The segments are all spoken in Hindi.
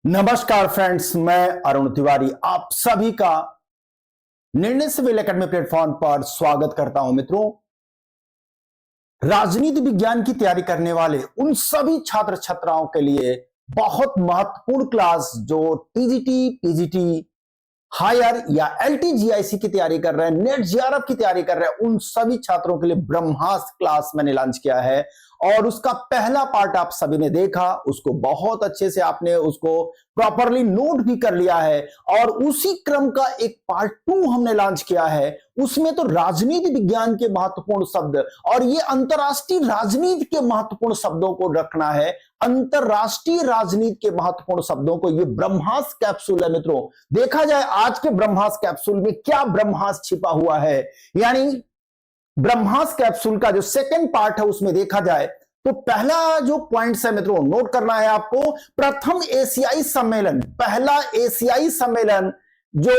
नमस्कार फ्रेंड्स, मैं अरुण तिवारी आप सभी का निर्णय सिविल एकेडमी प्लेटफॉर्म पर स्वागत करता हूं। मित्रों, राजनीति विज्ञान की तैयारी करने वाले उन सभी छात्र छात्राओं के लिए बहुत महत्वपूर्ण क्लास जो टीजीटी, पीजीटी, हायर या एलटीजीआईसी की तैयारी कर रहे हैं, नेट जेआरएफ की तैयारी कर रहे हैं, उन सभी छात्रों के लिए ब्रह्मास्त्र क्लास मैंने लॉन्च किया है। और उसका पहला पार्ट आप सभी ने देखा, उसको बहुत अच्छे से आपने उसको प्रॉपरली नोट भी कर लिया है। और उसी क्रम का एक पार्ट 2 हमने लॉन्च किया है। उसमें तो राजनीति विज्ञान के महत्वपूर्ण शब्द और ये अंतरराष्ट्रीय राजनीति के महत्वपूर्ण शब्दों को रखना है। अंतरराष्ट्रीय राजनीति के महत्वपूर्ण शब्दों को, ये ब्रह्मास्त्र कैप्सूल है। मित्रों, देखा जाए आज के ब्रह्मास्त्र कैप्सूल में क्या ब्रह्मास्त्र छिपा हुआ है, यानी ब्रह्मास्त्र कैप्सूल का जो सेकंड पार्ट है उसमें देखा जाए तो पहला जो पॉइंट्स है मित्रों, नोट करना है आपको। प्रथम एशियाई सम्मेलन, पहला एशियाई सम्मेलन जो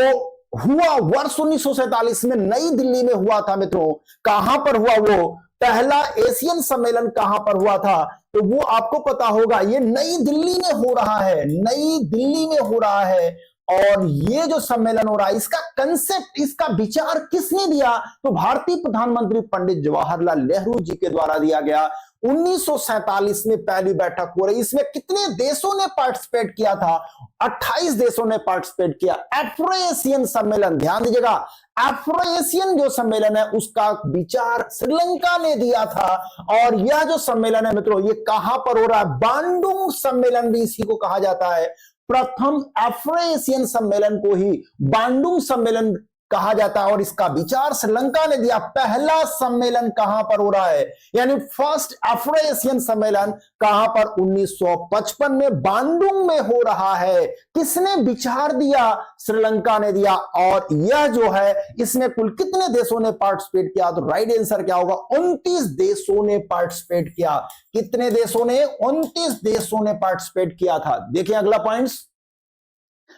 हुआ वर्ष 1947 में नई दिल्ली में हुआ था। मित्रों, कहां पर हुआ वो पहला एशियन सम्मेलन, कहां पर हुआ था तो वो आपको पता होगा, ये नई दिल्ली में हो रहा है, नई दिल्ली में हो रहा है। और ये जो सम्मेलन हो रहा है, इसका कंसेप्ट, इसका विचार किसने दिया तो भारतीय प्रधानमंत्री पंडित जवाहरलाल नेहरू जी के द्वारा दिया गया। 1947 में पहली बैठक हो रही। इसमें कितने देशों ने पार्टिसिपेट किया था? 28 देशों ने पार्टिसिपेट किया। अफ्रो एशियन सम्मेलन, ध्यान दीजिएगा, अफ्रो एशियन जो सम्मेलन है उसका विचार श्रीलंका ने दिया था। और यह जो सम्मेलन है मित्रों, ये कहां पर हो रहा है? बांडुंग सम्मेलन भी इसी को कहा जाता है। प्रथम अफ्रो एशियन सम्मेलन को ही बांडुंग सम्मेलन कहा जाता है और इसका विचार श्रीलंका ने दिया। पहला सम्मेलन कहां पर हो रहा है, यानी फर्स्ट अफ्रो एशियन सम्मेलन कहां पर? 1955 में बांडुंग में हो रहा है। किसने विचार दिया? श्रीलंका ने दिया। और यह जो है, इसमें कुल कितने देशों ने पार्टिसिपेट किया? तो राइट आंसर क्या होगा? 29 देशों ने पार्टिसिपेट किया। कितने देशों ने? 29 देशों ने पार्टिसिपेट किया था। देखिए अगला पॉइंट्स,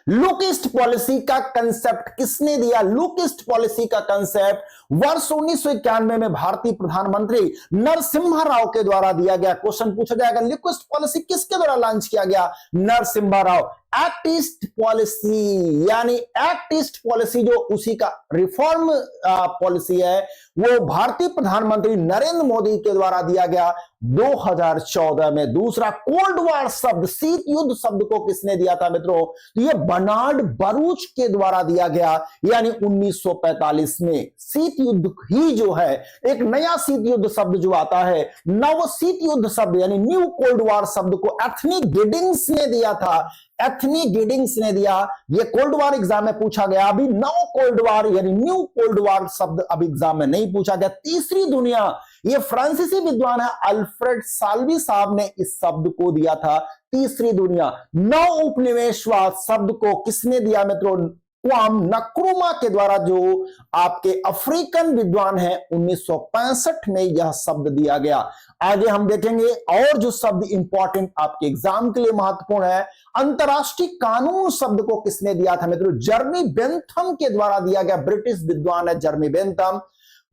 लुक ईस्ट पॉलिसी का कंसेप्ट किसने दिया? लुक ईस्ट पॉलिसी का कंसेप्ट वर्ष 1991 में भारतीय प्रधानमंत्री नरसिम्हा राव के द्वारा दिया गया। क्वेश्चन पूछा जाएगा, लुक ईस्ट पॉलिसी किसके द्वारा लॉन्च किया गया? Narasimha Rao. Act east policy, यानी एक्ट ईस्ट पॉलिसी जो उसी का रिफॉर्म पॉलिसी है, वो भारतीय प्रधानमंत्री नरेंद्र मोदी के द्वारा दिया गया 2014 में। दूसरा, कोल्ड वॉर शब्द, शीत युद्ध शब्द को किसने दिया था मित्रों? तो ये बर्नार्ड बरूच के द्वारा दिया गया, यानी 1945 में। शीत युद्ध ही जो है, एक नया शीत युद्ध शब्द जो आता है, नव शीत युद्ध शब्द यानी न्यू कोल्ड वॉर शब्द को एथनी गिडिंग्स ने दिया था। एथनी गिडिंग्स ने दिया। ये कोल्ड वॉर एग्जाम में पूछा गया। अभी नव कोल्ड वॉर यानी न्यू कोल्ड वॉर शब्द अभी एग्जाम में नहीं पूछा गया। तीसरी दुनिया, ये फ्रांसीसी विद्वान है अल्फ्रेड साल्वी साहब ने इस शब्द को दिया था, तीसरी दुनिया। नव उपनिवेशवाद शब्द को किसने दिया मित्रों? क्वाम नक्रुमा के द्वारा, जो आपके अफ्रीकन विद्वान हैं, 1965 में यह शब्द दिया गया। आगे हम देखेंगे और जो शब्द इंपॉर्टेंट आपके एग्जाम के लिए महत्वपूर्ण है। अंतरराष्ट्रीय कानून शब्द को किसने दिया था मित्रों? जर्मी बेंथम के द्वारा दिया गया। ब्रिटिश विद्वान है जर्मी बेंथम।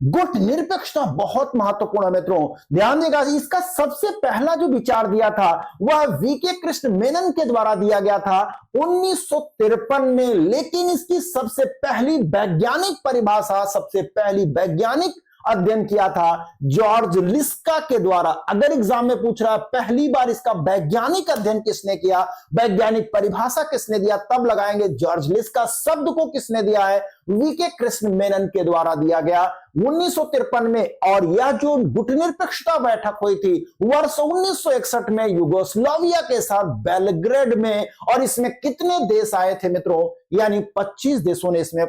गुट निरपेक्षता बहुत महत्वपूर्ण है मित्रों, ध्यान देगा। इसका सबसे पहला जो विचार दिया था वह वीके कृष्ण मेनन के द्वारा दिया गया था 1953 में। लेकिन इसकी सबसे पहली वैज्ञानिक परिभाषा, सबसे पहली वैज्ञानिक अध्ययन किया था जॉर्ज लिस्का के द्वारा। अगर एग्जाम में पूछ रहा है पहली बार इसका वैज्ञानिक अध्ययन किसने किया, वैज्ञानिक परिभाषा किसने दिया, तब लगाएंगे जॉर्ज लिस्का। शब्द को किसने दिया है? वीके कृष्ण मेनन के द्वारा दिया गया 1953 में। और यह जो गुटनिरपेक्षता बैठक हुई थी वर्ष 1961 में यूगोस्लाविया के साथ बेलग्रेड में। और इसमें कितने देश आए थे मित्रों? यानी 25 देशों ने इसमें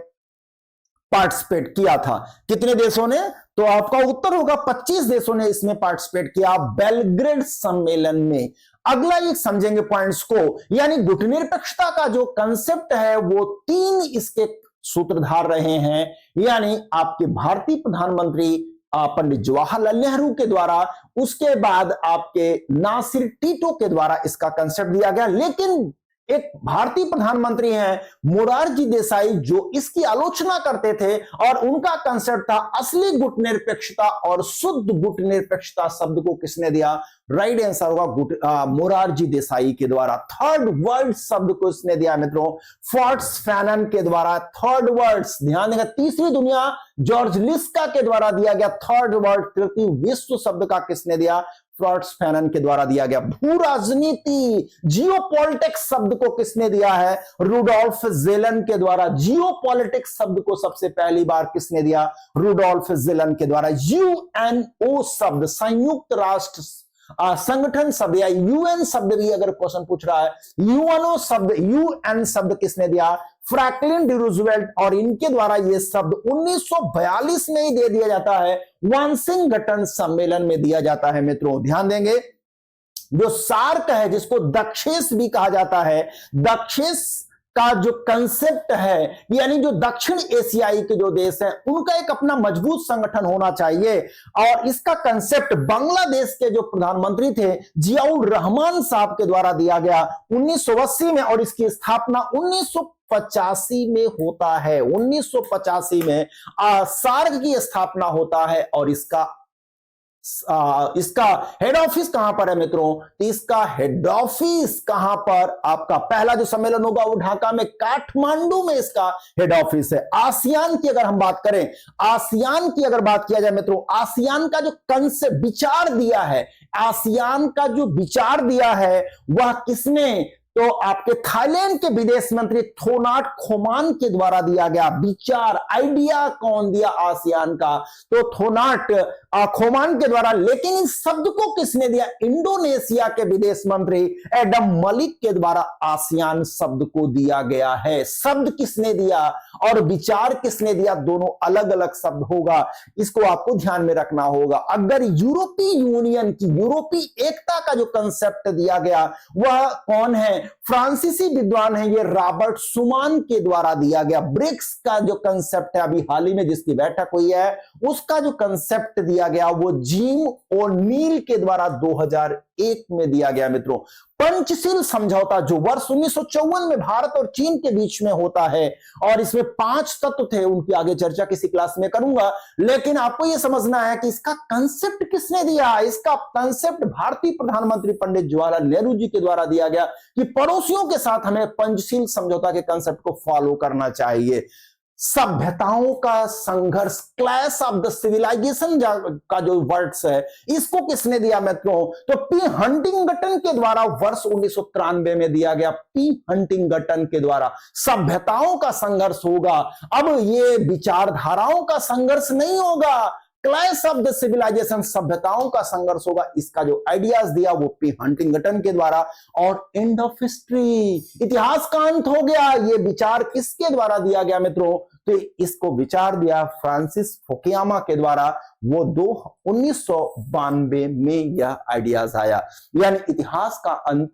पार्टिसिपेट किया था। कितने देशों ने? तो आपका उत्तर होगा 25 देशों ने इसमें पार्टिसिपेट किया बेलग्रेड सम्मेलन में। अगला ये समझेंगे पॉइंट्स को, यानी गुटनिरपेक्षता का जो कंसेप्ट है वो 3 इसके सूत्रधार रहे हैं। यानी आपके भारतीय प्रधानमंत्री पंडित जवाहरलाल नेहरू के द्वारा, उसके बाद आपके नासिर टीटो के द्वारा इसका कंसेप्ट दिया गया। लेकिन एक भारतीय प्रधानमंत्री हैं मोरारजी देसाई, जो इसकी आलोचना करते थे और उनका कंसेप्ट था असली गुटनिरपेक्षता और शुद्ध गुटनिरपेक्षता शब्द को किसने दिया? राइट आंसर होगा मोरारजी देसाई के द्वारा। थर्ड वर्ल्ड शब्द को इसने दिया मित्रों फ्रांट्स फैनन के द्वारा। थर्ड वर्ल्ड, ध्यान देगा, तीसरी दुनिया जॉर्ज लिस्का के द्वारा दिया गया। थर्ड वर्ल्ड, तृतीय विश्व शब्द का किसने दिया? फ्रांट्स फैनन के द्वारा दिया गया। भू राजनीति, जियोपॉलिटिक्स शब्द को किसने दिया है? रुडोल्फ जेलन के द्वारा। जियोपॉलिटिक्स शब्द को सबसे पहली बार किसने दिया? रुडोल्फ जेलन के द्वारा। यूएनओ शब्द, संयुक्त राष्ट्र संगठन शब्द या यूएन शब्द भी अगर क्वेश्चन पूछ रहा है, यूएनओ शब्द, यूएन शब्द किसने दिया? फ्रैंकलिन डी रूजवेल्ट, और इनके द्वारा यह शब्द 1942 में ही दे दिया जाता है, वाशिंगटन सम्मेलन में दिया जाता है। मित्रों ध्यान देंगे, जो सार्क है जिसको दक्षेस भी कहा जाता है, दक्षेस का जो कंसेप्ट है, यानी जो दक्षिण एशियाई के जो देश हैं उनका एक अपना मजबूत संगठन होना चाहिए, और इसका कंसेप्ट बांग्लादेश के जो प्रधानमंत्री थे जियाउर रहमान साहब के द्वारा दिया गया 1980 में, और इसकी स्थापना 1985 में होता है। 1985 में सार्क की स्थापना होता है, और इसका हेड ऑफिस कहां पर है मित्रों? तो इसका हेड ऑफिस कहां पर? आपका पहला जो सम्मेलन होगा वो ढाका में, काठमांडू में इसका हेड ऑफिस है। आसियान की अगर हम बात करें, आसियान की अगर बात किया जाए मित्रों, आसियान का जो कंसेप्ट विचार दिया है, आसियान का जो विचार दिया है वह किसने? तो आपके थाईलैंड के विदेश मंत्री थोनाट खोमान के द्वारा दिया गया विचार। आइडिया कौन दिया आसियान का? तो थोनाट खोमान के द्वारा। लेकिन इस शब्द को किसने दिया? इंडोनेशिया के विदेश मंत्री एडम मलिक के द्वारा आसियान शब्द को दिया गया है। शब्द किसने दिया और विचार किसने दिया? दोनों अलग अलग शब्द होगा, इसको आपको ध्यान में रखना होगा। अगर यूरोपीय यूनियन की, यूरोपीय एकता का जो कंसेप्ट दिया गया वह कौन है? फ्रांसीसी विद्वान है ये रॉबर्ट शुमान के द्वारा दिया गया। ब्रिक्स का जो कंसेप्ट है, अभी हाल ही में जिसकी बैठक हुई है, उसका जो कंसेप्ट दिया गया वो जिम ओ'नील के द्वारा 2001 में दिया गया। मित्रों पंचशील समझौता जो वर्ष 1954 में भारत और चीन के बीच में होता है, और इसमें 5 तत्व थे, उनकी आगे चर्चा किसी क्लास में करूंगा, लेकिन आपको यह समझना है कि इसका कंसेप्ट किसने दिया। इसका कंसेप्ट भारतीय प्रधानमंत्री पंडित जवाहरलाल नेहरू जी के द्वारा दिया गया कि पड़ोसियों के साथ हमें पंचशील समझौता के कंसेप्ट को फॉलो करना चाहिए। सभ्यताओं का संघर्ष, क्लैश ऑफ द सिविलाइजेशन का जो वर्ड्स है, इसको किसने दिया मित्रों? तो पी हंटिंगटन के द्वारा वर्ष 1993 में दिया गया। पी हंटिंगटन के द्वारा सभ्यताओं का संघर्ष होगा। अब ये विचारधाराओं का संघर्ष नहीं होगा, क्लैश ऑफ द सिविलाइजेशन, सभ्यताओं का संघर्ष होगा। इसका जो आइडियाज दिया वो पी हंटिंगटन के द्वारा। और एंड ऑफ हिस्ट्री, इतिहास का अंत हो गया। ये विचार किसके द्वारा दिया गया मित्रों? तो इसको विचार दिया फ्रांसिस फुकुयामा के द्वारा। वो 1992 में यह आइडियाज आया, यानी इतिहास का अंत,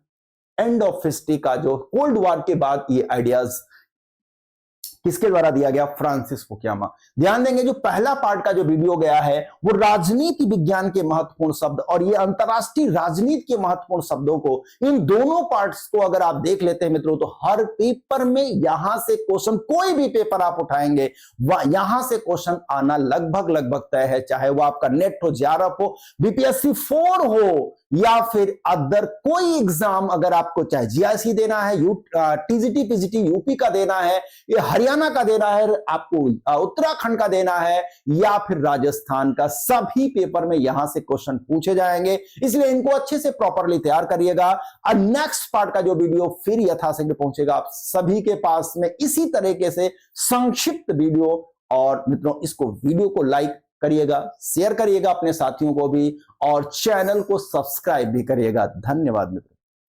एंड ऑफ हिस्ट्री का जो कोल्ड वॉर के बाद ये आइडियाज किसके द्वारा दिया गया? Francis Fukuyama. ध्यान देंगे, जो पहला पार्ट का जो वीडियो गया है वो राजनीति विज्ञान के महत्वपूर्ण शब्द और ये अंतरराष्ट्रीय राजनीति के महत्वपूर्ण शब्दों को, इन दोनों पार्ट्स को अगर आप देख लेते हैं मित्रों, तो हर पेपर में यहां से क्वेश्चन, कोई भी पेपर आप उठाएंगे यहां से क्वेश्चन आना लगभग तय है। चाहे वो आपका नेट हो, जेआरएफ हो, बीपीएससी 4 हो, या फिर अदर कोई एग्जाम, अगर आपको चाहे जीआईसी देना है, टीजीटी पीजीटी यूपी का देना है, ये हरियाणा का देना है, आपको उत्तराखंड का देना है, या फिर राजस्थान का, सभी पेपर में यहां से क्वेश्चन पूछे जाएंगे। इसलिए इनको अच्छे से प्रॉपरली तैयार करिएगा। और नेक्स्ट पार्ट का जो वीडियो फिर यथाशीघ्र पहुंचेगा आप सभी के पास में इसी तरीके से संक्षिप्त वीडियो। और मित्रों इसको, वीडियो को लाइक करिएगा, शेयर करिएगा अपने साथियों को भी, और चैनल को सब्सक्राइब भी करिएगा। धन्यवाद मित्रों।